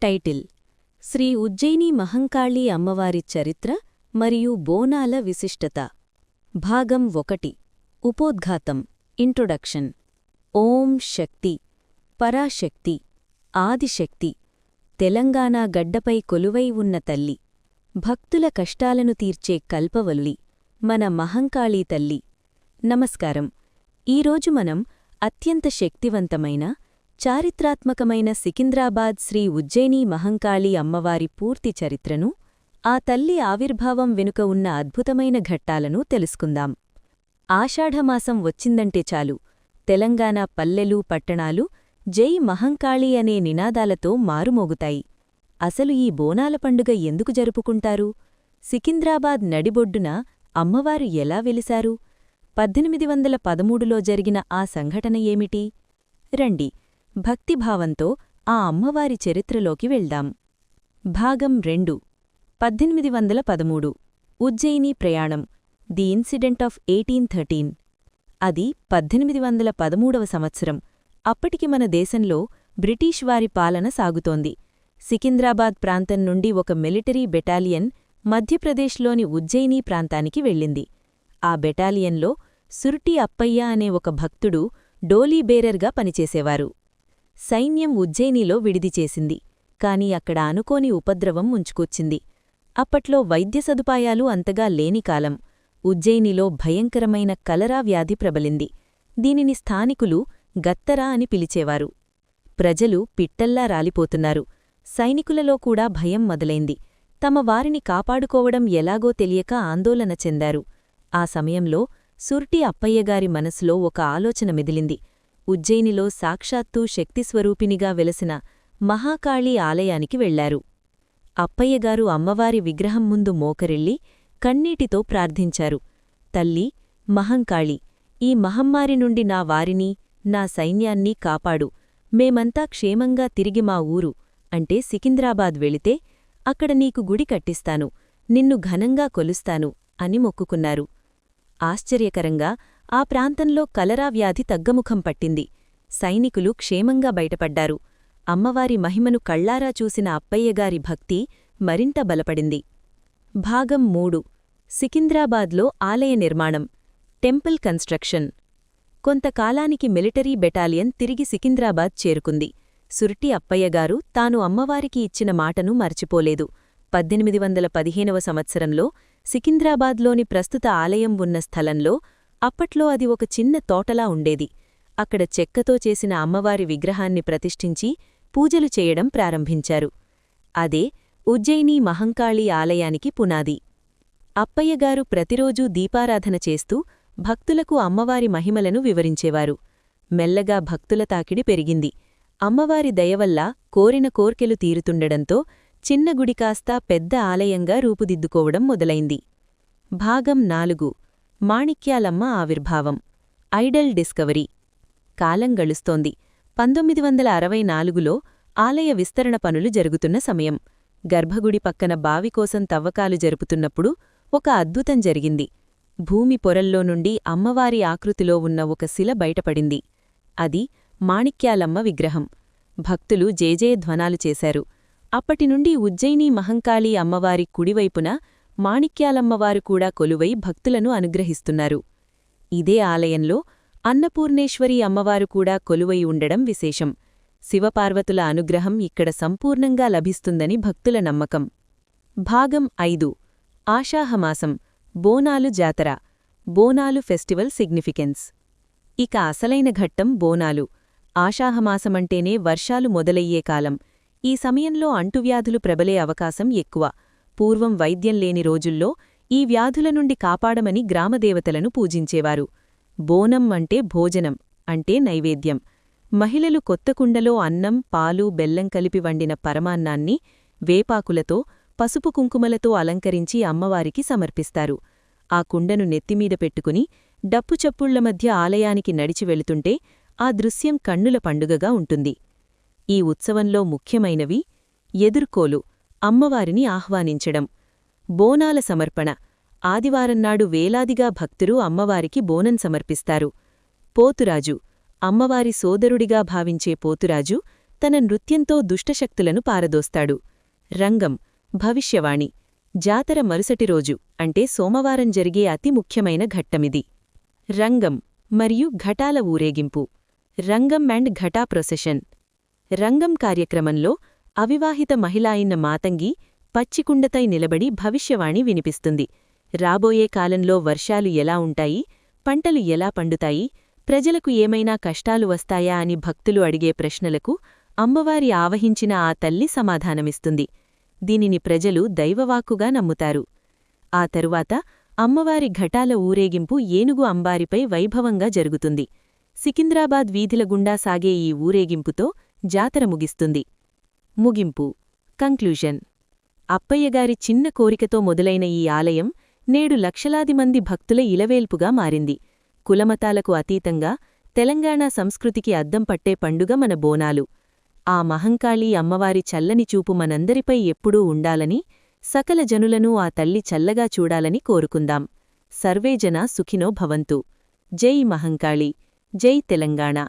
Title: Shri Ujjaini Mahankali అమ్మవారి చరిత్ర మరియు బోనాల విశిష్టత. భాగం 1. ఉపోద్ఘాతం. ఇంట్రొడక్షన్. ఓం శక్తి, పరాశక్తి, ఆదిశక్తి, తెలంగాణ గడ్డపై కొలువై ఉన్న తల్లి, భక్తుల కష్టాలను తీర్చే కల్పవల్లి, మన మహంకాళీ తల్లి. నమస్కారం. ఈరోజు మనం అత్యంత శక్తివంతమైన, చారిత్రాత్మకమైన సికింద్రాబాద్ శ్రీ ఉజ్జయిని మహంకాళి అమ్మవారి పూర్తి చరిత్రను, ఆ తల్లి ఆవిర్భావం వెనుక ఉన్న అద్భుతమైన ఘట్టాలను తెలుసుకుందాం. ఆషాఢమాసం వచ్చిందంటే చాలు, తెలంగాణ పల్లెలు పట్టణాలు జై మహంకాళి అనే నినాదాలతో మారుమోగుతాయి. అసలు ఈ బోనాల పండుగ ఎందుకు జరుపుకుంటారు? సికింద్రాబాద్ నడిబొడ్డున అమ్మవారు ఎలా వెలిశారు? 1813లో జరిగిన ఆ సంఘటన ఏమిటి? రండి, భక్తిభావంతో ఆ అమ్మవారి చరిత్రలోకి వెళ్దాం. భాగం 2. 1813 ఉజ్జయిని ప్రయాణం. The incident of 1813. అది 1813వ సంవత్సరం. అప్పటికి మన దేశంలో బ్రిటీష్ వారి పాలన సాగుతోంది. సికింద్రాబాద్ ప్రాంతం నుండి ఒక మిలిటరీ బెటాలియన్ మధ్యప్రదేశ్లోని ఉజ్జయిని ప్రాంతానికి వెళ్ళింది. ఆ బెటాలియన్లో సుర్టి అప్పయ్య అనే ఒక భక్తుడు డోలీబేరర్గా పనిచేసేవారు. సైన్యం ఉజ్జయినిలో విడిది చేసింది, కాని అక్కడ అనుకోని ఉపద్రవం ముంచుకొచ్చింది. అప్పట్లో వైద్య సదుపాయాలు అంతగా లేని కాలం. ఉజ్జయినిలో భయంకరమైన కలరా వ్యాధి ప్రబలింది. దీనిని స్థానికులు గత్తరా అని పిలిచేవారు. ప్రజలు పిట్టల్లా రాలిపోతున్నారు. సైనికులలో కూడా భయం మొదలైంది. తమ వారిని కాపాడుకోవడం ఎలాగో తెలియక ఆందోళన చెందారు. ఆ సమయంలో సుర్టి అప్పయ్యగారి మనసులో ఒక ఆలోచన మెదిలింది. ఉజ్జయినిలో సాక్షాత్తూ శక్తిస్వరూపినిగా వెలసిన మహాకాళీ ఆలయానికి వెళ్లారు. అప్పయ్యగారు అమ్మవారి విగ్రహం ముందు మోకరిల్లి కన్నీటితో ప్రార్థించారు. తల్లి మహంకాళి, ఈ మహమ్మారి నుండి నా వారిని, నా సైన్యాన్ని కాపాడు. మేమంతా క్షేమంగా తిరిగి మా ఊరు అంటే సికింద్రాబాద్ వెళితే అక్కడ నీకు గుడి కట్టిస్తాను, నిన్ను ఘనంగా కొలుస్తాను అని మొక్కుకున్నారు. ఆశ్చర్యకరంగా ఆ ప్రాంతంలో కలరా వ్యాధి తగ్గముఖం పట్టింది. సైనికులు క్షేమంగా బయటపడ్డారు. అమ్మవారి మహిమను కళ్లారా చూసిన అప్పయ్యగారి భక్తి మరింత బలపడింది. భాగం 3. సికింద్రాబాద్లో ఆలయ నిర్మాణం. Temple construction. కొంతకాలానికి మిలిటరీ బెటాలియన్ తిరిగి సికింద్రాబాద్ చేరుకుంది. సుర్టి అప్పయ్యగారు తాను అమ్మవారికి ఇచ్చిన మాటను మర్చిపోలేదు. 1815వ సంవత్సరంలో సికింద్రాబాద్లోని ప్రస్తుత ఆలయం ఉన్న స్థలంలో అప్పట్లో అది ఒక చిన్న తోటలా ఉండేది. అక్కడ చెక్కతో చేసిన అమ్మవారి విగ్రహాన్ని ప్రతిష్ఠించి పూజలు చేయడం ప్రారంభించారు. అదే ఉజ్జయిని మహంకాళి ఆలయానికి పునాది. అప్పయ్యగారు ప్రతిరోజూ దీపారాధన చేస్తూ భక్తులకు అమ్మవారి మహిమలను వివరించేవారు. మెల్లగా భక్తుల తాకిడి పెరిగింది. అమ్మవారి దయవల్ల కోరిన కోర్కెలు తీరుతుండడంతో చిన్న గుడి కాస్త పెద్ద ఆలయంగా రూపుదిద్దుకోవడం మొదలైంది. భాగం 4. మాణిక్యాలమ్మ ఆవిర్భావం. Idol discovery. కాలం గడుస్తోంది. 1964లో ఆలయ విస్తరణ పనులు జరుగుతున్న సమయం. గర్భగుడి పక్కన బావి కోసం తవ్వకాలు జరుపుతున్నప్పుడు ఒక అద్భుతం జరిగింది. భూమి పొరల్లో నుండి అమ్మవారి ఆకృతిలో ఉన్న ఒక శిల బయటపడింది. అది మాణిక్యాలమ్మ విగ్రహం. భక్తులు జయజయధ్వనాలు చేశారు. అప్పటినుండి ఉజ్జయిని మహంకాళి అమ్మవారి కుడివైపున మాణిక్యాలమ్మవారు కూడా కొలువై భక్తులను అనుగ్రహిస్తున్నారు. ఇదే ఆలయంలో అన్నపూర్ణేశ్వరి అమ్మవారు కూడా కొలువై ఉండడం విశేషం. శివపార్వతుల అనుగ్రహం ఇక్కడ సంపూర్ణంగా లభిస్తుందని భక్తుల నమ్మకం. భాగం 5. ఆషాఢమాసం. బోనాలు జాతర. Bonalu festival significance. ఇక అసలైన ఘట్టం బోనాలు. ఆషాఢమాసమంటేనే వర్షాలు మొదలయ్యే కాలం. ఈ సమయంలో అంటువ్యాధులు ప్రబలే అవకాశం ఎక్కువ. పూర్వం వైద్యం లేని రోజుల్లో ఈ వ్యాధుల నుండి కాపాడమని గ్రామదేవతలను పూజించేవారు. బోనం అంటే భోజనం, అంటే నైవేద్యం. మహిళలు కొత్త కుండలో అన్నం, పాలు, బెల్లం కలిపి వండిన పరమాన్నాన్ని వేపాకులతో, పసుపు కుంకుమలతో అలంకరించి అమ్మవారికి సమర్పిస్తారు. ఆ కుండను నెత్తిమీద పెట్టుకుని డప్పుచప్పుళ్ల మధ్య ఆలయానికి నడిచి వెళుతుంటే ఆ దృశ్యం కన్నుల పండుగగా ఉంటుంది. ఈ ఉత్సవంలో ముఖ్యమైనవి: ఎదుర్కోలు, అమ్మవారిని ఆహ్వానించడం; బోనాల సమర్పణ, ఆదివారంనాడు వేలాదిగా భక్తులు అమ్మవారికి బోనం సమర్పిస్తారు. పోతురాజు, అమ్మవారి సోదరుడిగా భావించే పోతురాజు తన నృత్యంతో దుష్టశక్తులను పారదోస్తాడు. రంగం భవిష్యవాణి జాతర మరుసటి రోజు అంటే సోమవారం జరిగే అతి ముఖ్యమైన ఘట్టమిది. రంగం మరియు ఘటాల ఊరేగింపు. రంగం అండ్ ఘటా ప్రొసెషన్. రంగం కార్యక్రమంలో అవివాహిత మహిళాయిన్న మాతంగి పచ్చికుండతై నిలబడి భవిష్యవాణి వినిపిస్తుంది. రాబోయే కాలంలో వర్షాలు ఎలా ఉంటాయి, పంటలు ఎలా పండుతాయి, ప్రజలకు ఏమైనా కష్టాలు వస్తాయా అని భక్తులు అడిగే ప్రశ్నలకు అమ్మవారి ఆవహించిన ఆ తల్లి సమాధానమిస్తుంది. దీనిని ప్రజలు దైవవాక్కుగా నమ్ముతారు. ఆ తరువాత అమ్మవారి ఘటాల ఊరేగింపు ఏనుగు అంబారిపై వైభవంగా జరుగుతుంది. సికింద్రాబాద్ వీధిల గుండా సాగే ఈ ఊరేగింపుతో జాతర ముగిస్తుంది. ముగింపు కంక్లూజన్. అప్పయ్యగారి చిన్న కోరికతో మొదలైన ఈ ఆలయం నేడు లక్షలాది మంది భక్తుల ఇలవేల్పుగా మారింది. కులమతాలకు అతీతంగా తెలంగాణ సంస్కృతికి అద్దం పట్టే పండుగ మన బోనాలు. ఆ మహంకాళీ అమ్మవారి చల్లని చూపు మనందరిపై ఎప్పుడూ ఉండాలని, సకల జనులను ఆ తల్లి చల్లగా చూడాలని కోరుకుందాం. సర్వేజన సుఖినో భవంతు. జై మహంకాళి. జై తెలంగాణ.